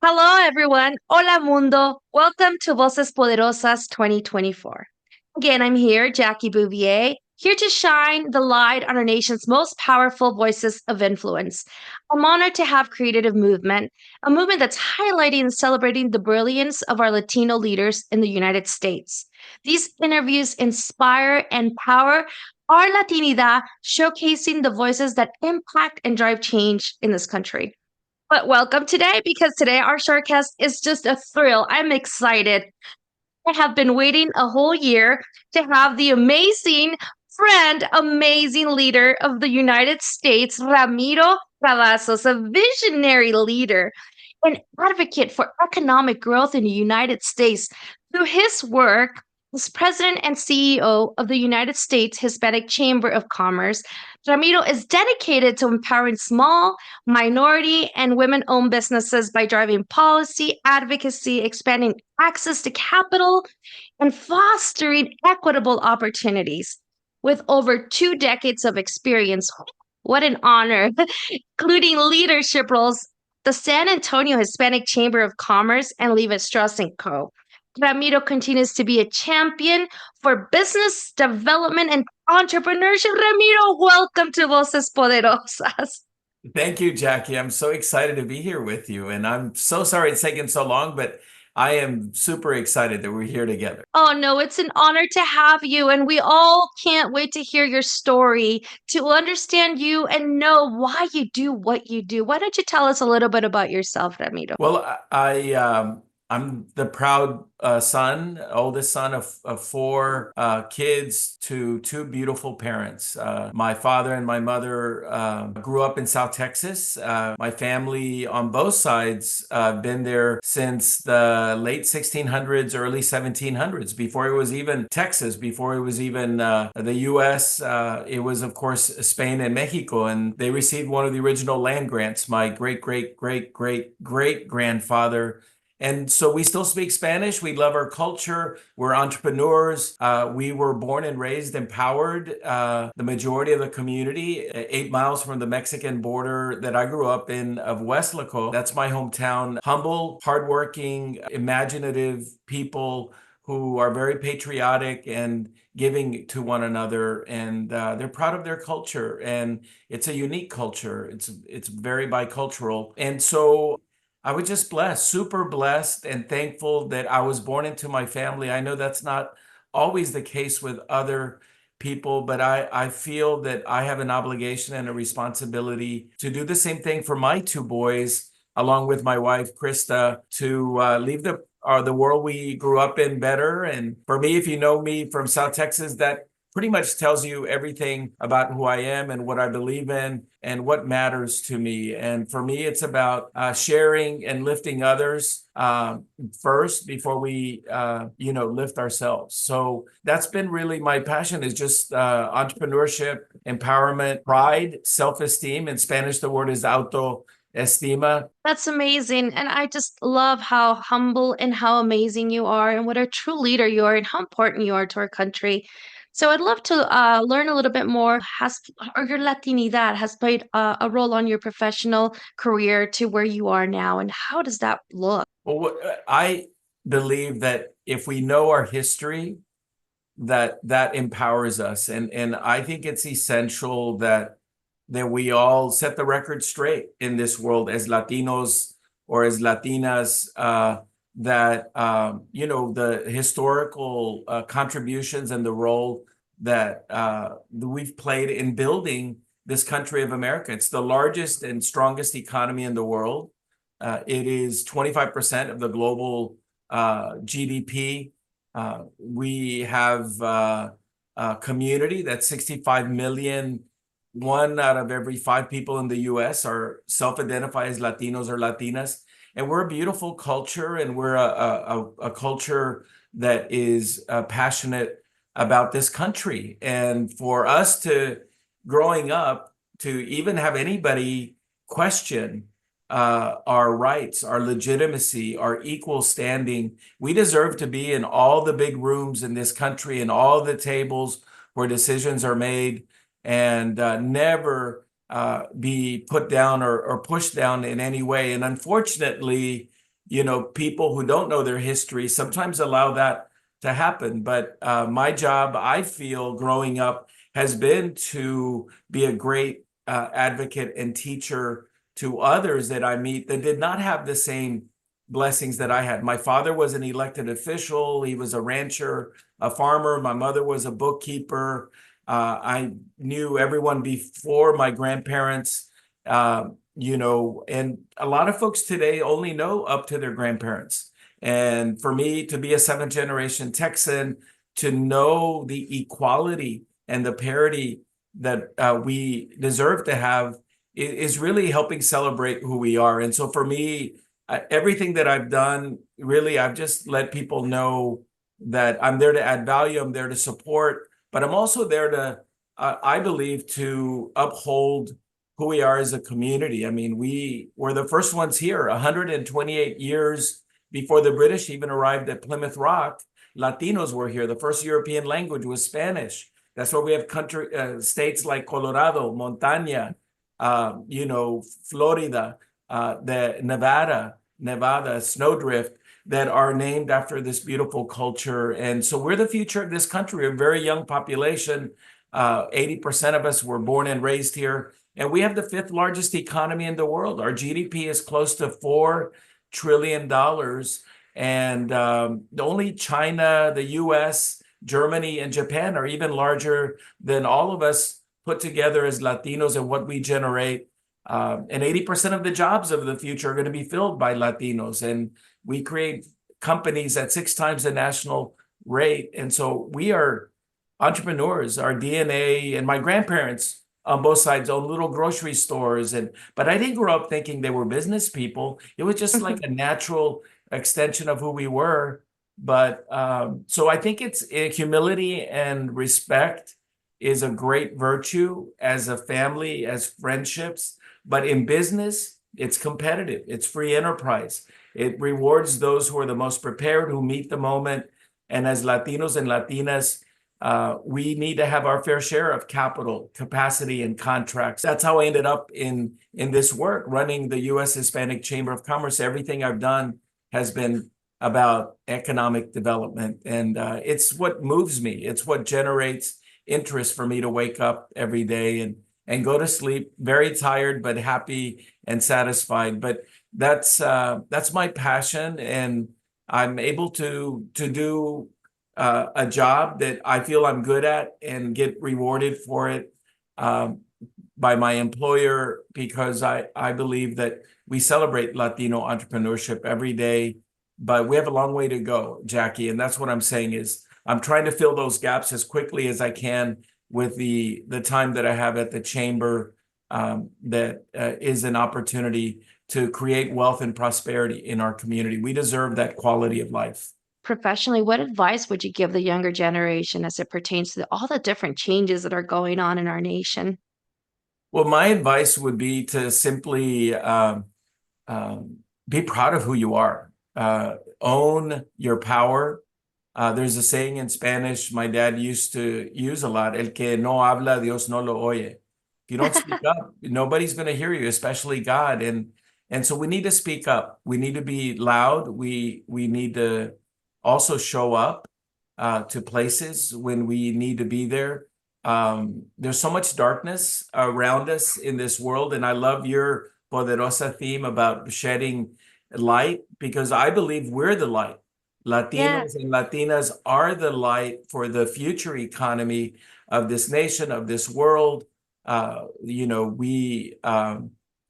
Hello, everyone. Hola, mundo. Welcome to Voces Poderosas 2024. Again, I'm here, Jackie Bouvier, here to shine the light on our nation's most powerful voices of influence. I'm honored to have created a movement that's highlighting and celebrating the brilliance of our Latino leaders in the United States. These interviews inspire and empower our Latinidad, showcasing the voices that impact and drive change in this country. But welcome today because today our shortcast is just a thrill. I'm excited. I have been waiting a whole year to have the amazing friend, amazing leader of the United States, Ramiro Cavazos, a visionary leader, an advocate for economic growth in the United States. Through his work as president and CEO of the United States Hispanic Chamber of Commerce, Ramiro is dedicated to empowering small, minority, and women owned businesses by driving policy, advocacy, expanding access to capital, and fostering equitable opportunities. With over 2 decades of experience, what an honor, including leadership roles the San Antonio Hispanic Chamber of Commerce and Levi Strauss & Co. Ramiro continues to be a champion for business development and entrepreneurship. Ramiro, welcome to Voces Poderosas. Thank you, Jackie. I'm so excited to be here with you. And I'm so sorry it's taken so long, but I am super excited that we're here together. Oh, no, it's an honor to have you. And we all can't wait to hear your story, to understand you and know why you do what you do. Why don't you tell us a little bit about yourself, Ramiro? Well, I'm the proud oldest son of four kids to two beautiful parents. My father and my mother grew up in South Texas. My family on both sides been there since the late 1600s, early 1700s, before it was even Texas, before it was even the U.S. It was, of course, Spain and Mexico, and they received one of the original land grants. My great grandfather. And so we still speak Spanish. We love our culture. We're entrepreneurs. We were born and raised empowered. The majority of the community, 8 miles from the Mexican border that I grew up in of Westlaco, that's my hometown. Humble, hardworking, imaginative people who are very patriotic and giving to one another, and they're proud of their culture. And it's a unique culture. It's very bicultural. And so I was just blessed, super blessed and thankful that I was born into my family. I know that's not always the case with other people, but I feel that I have an obligation and a responsibility to do the same thing for my two boys, along with my wife, Krista, to leave the world we grew up in better. And for me, if you know me from South Texas, that pretty much tells you everything about who I am and what I believe in and what matters to me. And for me, it's about sharing and lifting others first before we, lift ourselves. So that's been really my passion, is just entrepreneurship, empowerment, pride, self-esteem. In Spanish, the word is autoestima. That's amazing. And I just love how humble and how amazing you are, and what a true leader you are, and how important you are to our country. So I'd love to learn a little bit more. Or your Latinidad has played a role on your professional career to where you are now, and how does that look? Well, I believe that if we know our history, that empowers us, and I think it's essential that we all set the record straight in this world as Latinos or as Latinas, that the historical contributions and the role that we've played in building this country of America. It's the largest and strongest economy in the world. It is 25% of the global GDP. We have a community that's 65 million. 1 out of every 5 people in the US are self-identify as Latinos or Latinas. And we're a beautiful culture, and we're a culture that is passionate about this country. And for us to, growing up, to even have anybody question our rights, our legitimacy, our equal standing, we deserve to be in all the big rooms in this country and all the tables where decisions are made, and never be put down or pushed down in any way. And unfortunately, people who don't know their history sometimes allow that to happen. But my job, I feel, growing up has been to be a great advocate and teacher to others that I meet that did not have the same blessings that I had. My father was an elected official. He was a rancher, a farmer. My mother was a bookkeeper. I knew everyone before my grandparents, and a lot of folks today only know up to their grandparents. And for me to be a seventh generation Texan, to know the equality and the parity that we deserve to have is really helping celebrate who we are. And so for me, everything that I've done, really, I've just let people know that I'm there to add value. I'm there to support, but I'm also there to, I believe, to uphold who we are as a community. I mean, we were the first ones here 128 years before the British even arrived at Plymouth Rock. Latinos were here. The first European language was Spanish. That's why we have states like Colorado, Montana, Florida, the Nevada, Snowdrift, that are named after this beautiful culture. And so we're the future of this country, a very young population. 80% of us were born and raised here. And we have the fifth largest economy in the world. Our GDP is close to $4 trillion. And only China, the US, Germany, and Japan are even larger than all of us put together as Latinos and what we generate. And 80% of the jobs of the future are going to be filled by Latinos. And we create companies at 6 times the national rate. And so we are entrepreneurs, our DNA, and my grandparents on both sides owned little grocery stores. But I didn't grow up thinking they were business people. It was just like a natural extension of who we were. But so I think it's humility and respect is a great virtue as a family, as friendships. But in business, it's competitive. It's free enterprise. It rewards those who are the most prepared, who meet the moment. And as Latinos and Latinas, we need to have our fair share of capital, capacity, and contracts. That's how I ended up in this work, running the U.S. Hispanic Chamber of Commerce. Everything I've done has been about economic development. And it's what moves me. It's what generates interest for me to wake up every day and go to sleep very tired, but happy and satisfied. But that's my passion. And I'm able to do a job that I feel I'm good at and get rewarded for it by my employer, because I believe that we celebrate Latino entrepreneurship every day, but we have a long way to go, Jackie. And that's what I'm saying is I'm trying to fill those gaps as quickly as I can with the time that I have at the chamber, that is an opportunity to create wealth and prosperity in our community. We deserve that quality of life. Professionally, what advice would you give the younger generation as it pertains to all the different changes that are going on in our nation? Well, my advice would be to simply be proud of who you are. Own your power. There's a saying in Spanish my dad used to use a lot: El que no habla, Dios no lo oye. If you don't speak up, nobody's going to hear you, especially God. And so we need to speak up. We need to be loud. We need to also show up to places when we need to be there. There's so much darkness around us in this world. And I love your Poderosa theme about shedding light, because I believe we're the light. Latinos and Latinas are the light for the future economy of this nation, of this world.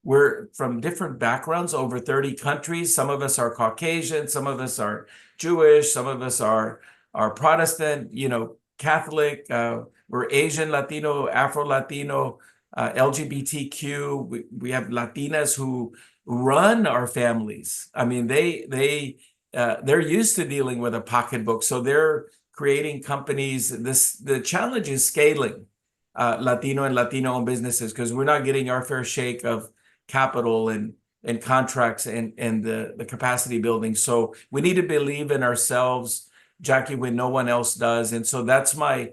We're from different backgrounds, over 30 countries. Some of us are Caucasian, some of us are Jewish, some of us are Protestant, Catholic. We're Asian, Latino, Afro-Latino, LGBTQ. We have Latinas who run our families. I mean, they're used to dealing with a pocketbook, so they're creating companies. The challenge is scaling Latino and Latino-owned businesses, because we're not getting our fair shake of capital and contracts and the capacity building. So we need to believe in ourselves, Jackie, when no one else does. And so that's my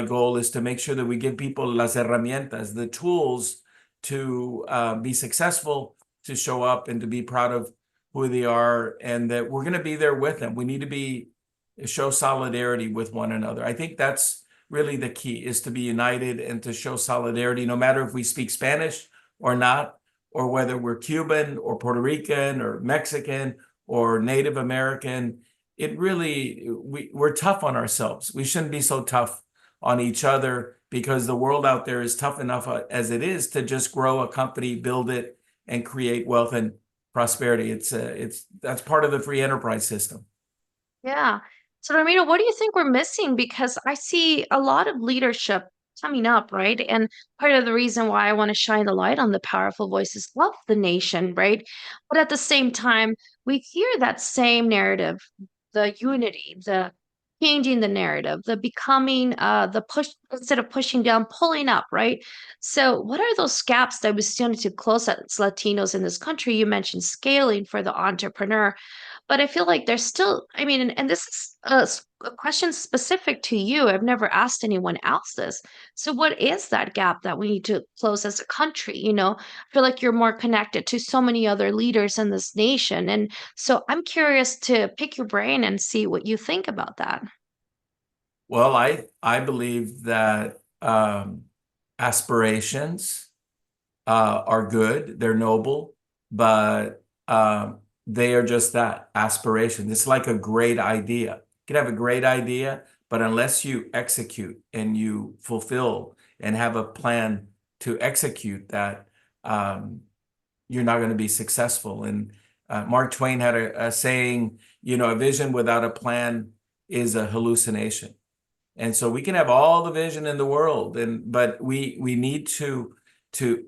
goal, is to make sure that we give people las herramientas, the tools to be successful, to show up and to be proud of who they are, and that we're going to be there with them. We need to show solidarity with one another. I think that's really the key, is to be united and to show solidarity, no matter if we speak Spanish or not, or whether we're Cuban or Puerto Rican or Mexican or Native American. We're tough on ourselves. We shouldn't be so tough on each other, because the world out there is tough enough as it is to just grow a company, build it, and create wealth and prosperity. That's part of the free enterprise system. Yeah. So, Ramiro, what do you think we're missing? Because I see a lot of leadership coming up, right? And part of the reason why I want to shine the light on the powerful voices of the nation, right? But at the same time, we hear that same narrative, the unity, the changing the narrative, the becoming, the push, instead of pushing down, pulling up, right? So, what are those gaps that we still need to close as Latinos in this country? You mentioned scaling for the entrepreneur, but I feel like there's still, I mean, and this is a question specific to you. I've never asked anyone else this. So, what is that gap that we need to close as a country? I feel like you're more connected to so many other leaders in this nation. And so I'm curious to pick your brain and see what you think about that. Well, I believe that aspirations are good, they're noble, but they are just that, aspiration. It's like a great idea. You can have a great idea, but unless you execute and you fulfill and have a plan to execute that, you're not going to be successful. And Mark Twain had a saying, a vision without a plan is a hallucination. And so we can have all the vision in the world, but we need to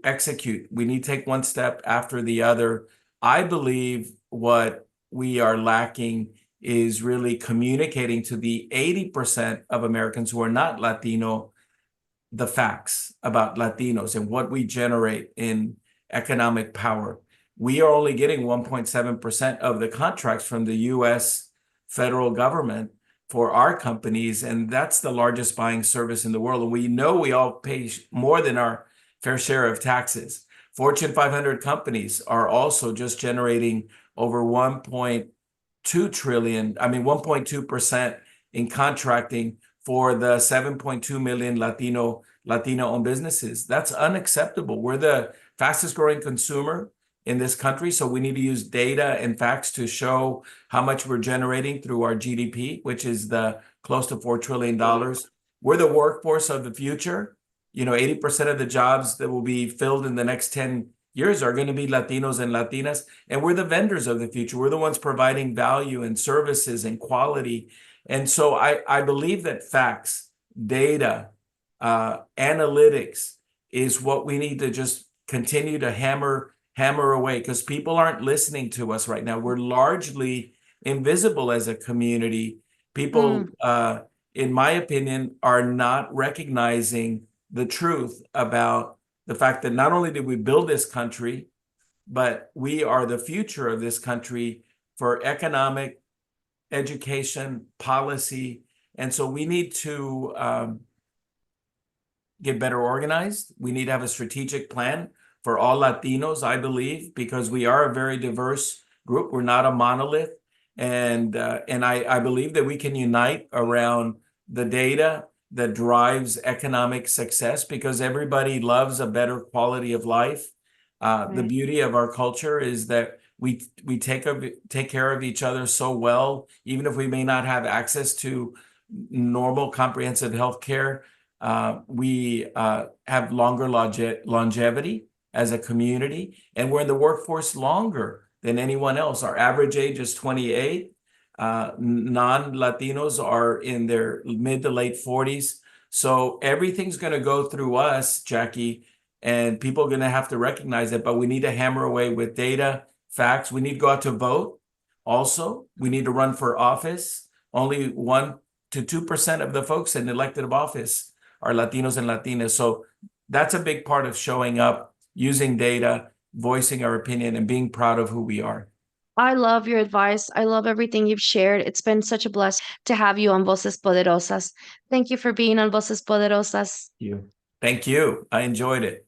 execute. We need to take one step after the other. I believe what we are lacking is really communicating to the 80% of Americans who are not Latino the facts about Latinos and what we generate in economic power. We are only getting 1.7% of the contracts from the US federal government for our companies, and that's the largest buying service in the world. And we know we all pay more than our fair share of taxes. Fortune 500 companies are also just generating over 1.2 trillion, 1.2% in contracting for the 7.2 million Latino-owned businesses. That's unacceptable. We're the fastest growing consumer in this country, so we need to use data and facts to show how much we're generating through our GDP, which is the close to $4 trillion. We're the workforce of the future. 80% of the jobs that will be filled in the next 10 years are going to be Latinos and Latinas, and we're the vendors of the future. We're the ones providing value and services and quality. And so I believe that facts, data, analytics is what we need to just continue to hammer away, because people aren't listening to us right now. We're largely invisible as a community. People, in my opinion, are not recognizing the truth about the fact that not only did we build this country, but we are the future of this country for economic, education, policy. And so we need to get better organized. We need to have a strategic plan for all Latinos, I believe, because we are a very diverse group. We're not a monolith. And I believe that we can unite around the data that drives economic success, because everybody loves a better quality of life. The beauty of our culture is that we take care of each other so well, even if we may not have access to normal comprehensive health care. We have longer longevity as a community, and we're in the workforce longer than anyone else. Our average age is 28. Non-Latinos are in their mid to late 40s. So everything's going to go through us, Jackie, and people are going to have to recognize it, but we need to hammer away with data, facts. We need to go out to vote. Also, we need to run for office. Only 1 to 2% of the folks in elected office are Latinos and Latinas. So that's a big part of showing up, using data, voicing our opinion, and being proud of who we are. I love your advice. I love everything you've shared. It's been such a blessing to have you on Voces Poderosas. Thank you for being on Voces Poderosas. Thank you. I enjoyed it.